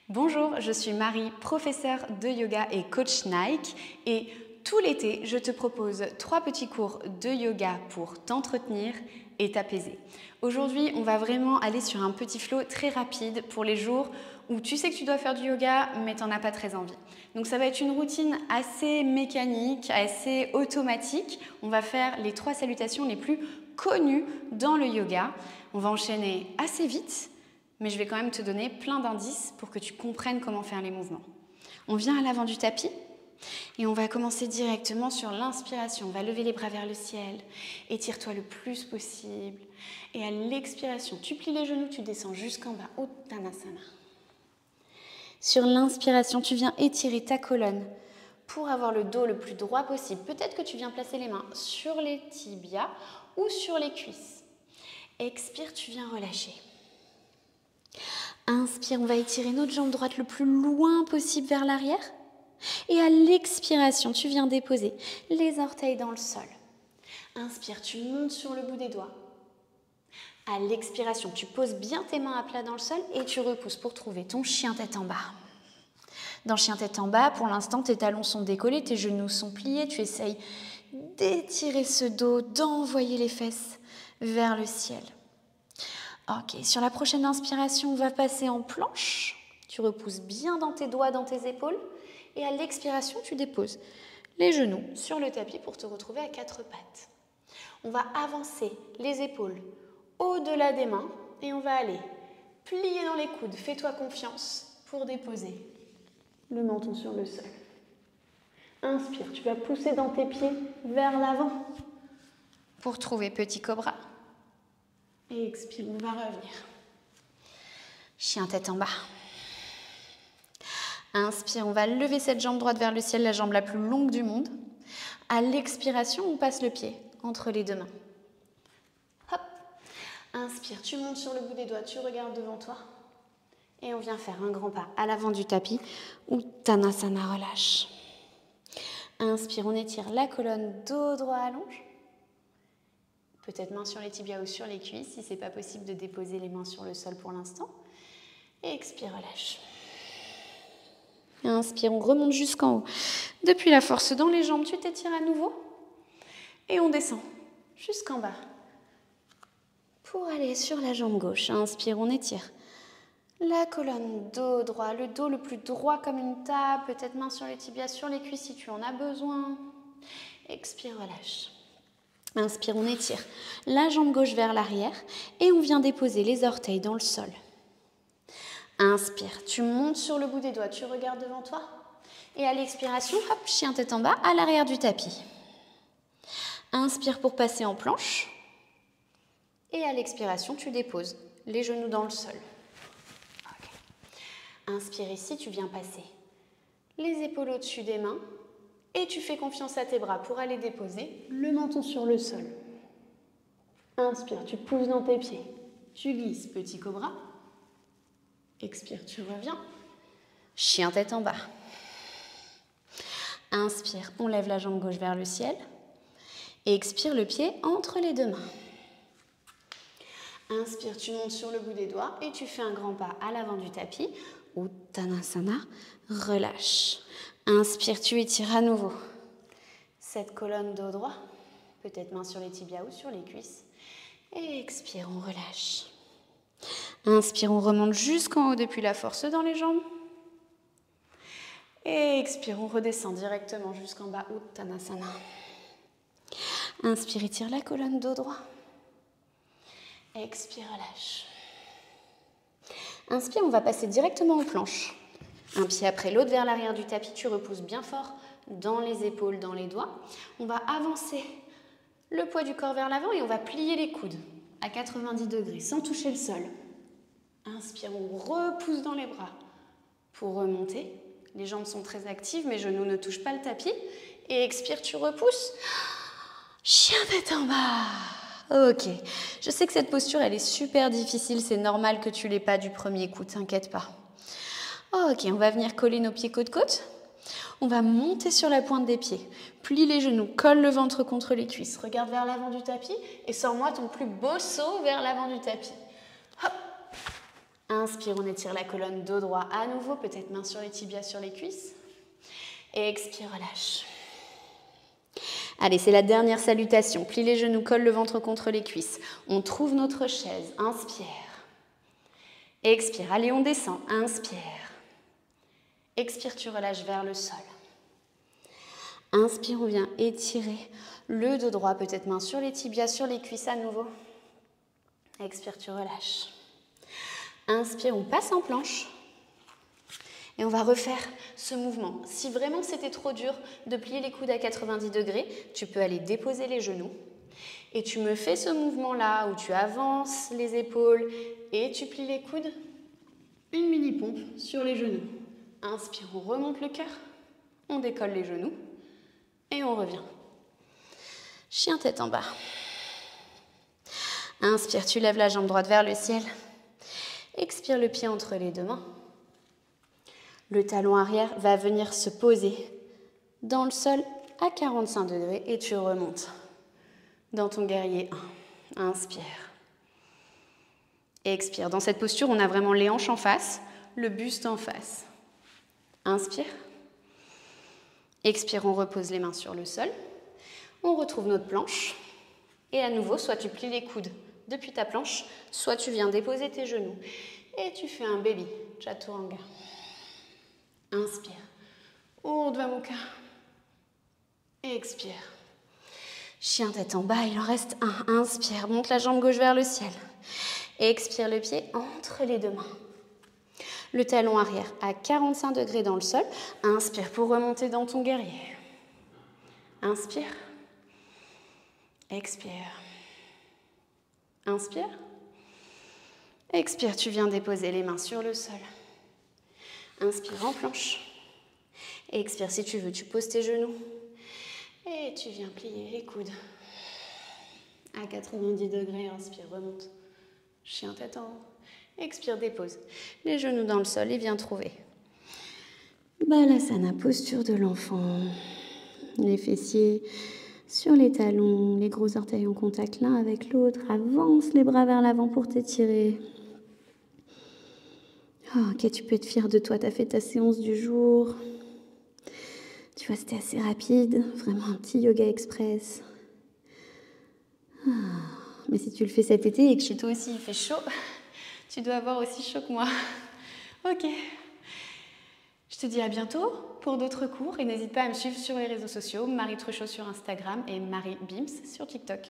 Bonjour, je suis Marie, professeure de yoga et coach Nike et tout l'été, je te propose 3 petits cours de yoga pour t'entretenir et t'apaiser. Aujourd'hui, on va vraiment aller sur un petit flow très rapide pour les jours où tu sais que tu dois faire du yoga mais tu n'en as pas très envie. Donc ça va être une routine assez mécanique, assez automatique. On va faire les 3 salutations les plus connues dans le yoga. On va enchaîner assez vite. Mais je vais quand même te donner plein d'indices pour que tu comprennes comment faire les mouvements. On vient à l'avant du tapis et on va commencer directement sur l'inspiration. On va lever les bras vers le ciel, étire-toi le plus possible. Et à l'expiration, tu plies les genoux, tu descends jusqu'en bas, Uttanasana. Sur l'inspiration, tu viens étirer ta colonne pour avoir le dos le plus droit possible. Peut-être que tu viens placer les mains sur les tibias ou sur les cuisses. Expire, tu viens relâcher. Inspire, on va étirer notre jambe droite le plus loin possible vers l'arrière. Et à l'expiration, tu viens déposer les orteils dans le sol. Inspire, tu montes sur le bout des doigts. À l'expiration, tu poses bien tes mains à plat dans le sol et tu repousses pour trouver ton chien tête en bas. Dans chien tête en bas, pour l'instant, tes talons sont décollés, tes genoux sont pliés. Tu essayes d'étirer ce dos, d'envoyer les fesses vers le ciel. Ok, sur la prochaine inspiration, on va passer en planche. Tu repousses bien dans tes doigts, dans tes épaules. Et à l'expiration, tu déposes les genoux sur le tapis pour te retrouver à 4 pattes. On va avancer les épaules au-delà des mains et on va aller plier dans les coudes. Fais-toi confiance pour déposer le menton sur le sol. Inspire, tu vas pousser dans tes pieds vers l'avant pour trouver petit cobra. Et expire, on va revenir. Chien tête en bas. Inspire, on va lever cette jambe droite vers le ciel, la jambe la plus longue du monde. À l'expiration, on passe le pied entre les deux mains. Hop. Inspire, tu montes sur le bout des doigts, tu regardes devant toi. Et on vient faire un grand pas à l'avant du tapis. Uttanasana, relâche. Inspire, on étire la colonne, dos droit allonge. Peut-être main sur les tibias ou sur les cuisses, si ce n'est pas possible de déposer les mains sur le sol pour l'instant. Et expire, relâche. Inspire, on remonte jusqu'en haut. Depuis la force dans les jambes, tu t'étires à nouveau. Et on descend jusqu'en bas. Pour aller sur la jambe gauche. Inspire, on étire la colonne, dos droit. Le dos le plus droit comme une table. Peut-être main sur les tibias, sur les cuisses si tu en as besoin. Expire, relâche. Inspire, on étire la jambe gauche vers l'arrière et on vient déposer les orteils dans le sol. Inspire, tu montes sur le bout des doigts, tu regardes devant toi. Et à l'expiration, hop, chien tête en bas, à l'arrière du tapis. Inspire pour passer en planche. Et à l'expiration, tu déposes les genoux dans le sol. Okay. Inspire ici, tu viens passer les épaules au-dessus des mains. Et tu fais confiance à tes bras pour aller déposer le menton sur le sol. Inspire, tu pousses dans tes pieds. Tu glisses, petit cobra. Expire, tu reviens. Chien tête en bas. Inspire, on lève la jambe gauche vers le ciel. Et expire le pied entre les deux mains. Inspire, tu montes sur le bout des doigts et tu fais un grand pas à l'avant du tapis. Uttanasana, relâche. Inspire, tu étires à nouveau cette colonne dos droit. Peut-être main sur les tibias ou sur les cuisses. Et expire, on relâche. Inspire, on remonte jusqu'en haut depuis la force dans les jambes. Et expire, on redescend directement jusqu'en bas, Uttanasana. Inspire, étire la colonne dos droit. Expire, relâche. Inspire, on va passer directement aux planches. Un pied après l'autre vers l'arrière du tapis, tu repousses bien fort dans les épaules, dans les doigts. On va avancer le poids du corps vers l'avant et on va plier les coudes à 90 degrés sans toucher le sol. Inspire, on repousse dans les bras pour remonter. Les jambes sont très actives, mes genoux ne touchent pas le tapis. Et expire, tu repousses. Chien tête en bas. Ok, je sais que cette posture, elle est super difficile. C'est normal que tu l'aies pas du premier coup, t'inquiète pas. Ok, on va venir coller nos pieds côte-côte. On va monter sur la pointe des pieds. Plie les genoux, colle le ventre contre les cuisses. Regarde vers l'avant du tapis et sors-moi ton plus beau saut vers l'avant du tapis. Hop. Inspire, on étire la colonne, dos droit à nouveau, peut-être main sur les tibias, sur les cuisses. Expire, relâche. Allez, c'est la dernière salutation. Plie les genoux, colle le ventre contre les cuisses. On trouve notre chaise. Inspire. Expire. Allez, on descend. Inspire. Expire, tu relâches vers le sol. Inspire, on vient étirer le dos droit, peut-être main sur les tibias, sur les cuisses à nouveau. Expire, tu relâches. Inspire, on passe en planche. Et on va refaire ce mouvement. Si vraiment c'était trop dur de plier les coudes à 90 degrés, tu peux aller déposer les genoux. Et tu me fais ce mouvement-là où tu avances les épaules et tu plies les coudes. Une mini-pompe sur les genoux. Inspire, on remonte le cœur. On décolle les genoux. Et on revient. Chien tête en bas. Inspire, tu lèves la jambe droite vers le ciel. Expire le pied entre les deux mains. Le talon arrière va venir se poser dans le sol à 45 degrés et tu remontes dans ton guerrier 1. Inspire. Expire. Dans cette posture, on a vraiment les hanches en face, le buste en face. Inspire. Expire, on repose les mains sur le sol. On retrouve notre planche. Et à nouveau, soit tu plies les coudes depuis ta planche, soit tu viens déposer tes genoux. Et tu fais un baby chaturanga. Inspire. Urdhva Mukha. Expire. Chien tête en bas, il en reste un. Inspire, monte la jambe gauche vers le ciel. Expire le pied entre les deux mains. Le talon arrière à 45 degrés dans le sol. Inspire pour remonter dans ton guerrier. Inspire. Expire. Inspire. Expire, tu viens déposer les mains sur le sol. Inspire en planche. Expire si tu veux, tu poses tes genoux. Et tu viens plier les coudes. À 90 degrés, inspire, remonte. Chien tête en haut. Expire, dépose. Les genoux dans le sol et viens trouver. Balasana, posture de l'enfant. Les fessiers sur les talons, les gros orteils en contact l'un avec l'autre. Avance les bras vers l'avant pour t'étirer. Oh, ok, tu peux être fier de toi, tu as fait ta séance du jour. Tu vois, c'était assez rapide, vraiment un petit yoga express. Mais si tu le fais cet été et que chez toi aussi il fait chaud, tu dois avoir aussi chaud que moi. Ok. Je te dis à bientôt pour d'autres cours et n'hésite pas à me suivre sur les réseaux sociaux, Marie Truchot sur Instagram et Marie Bims sur TikTok.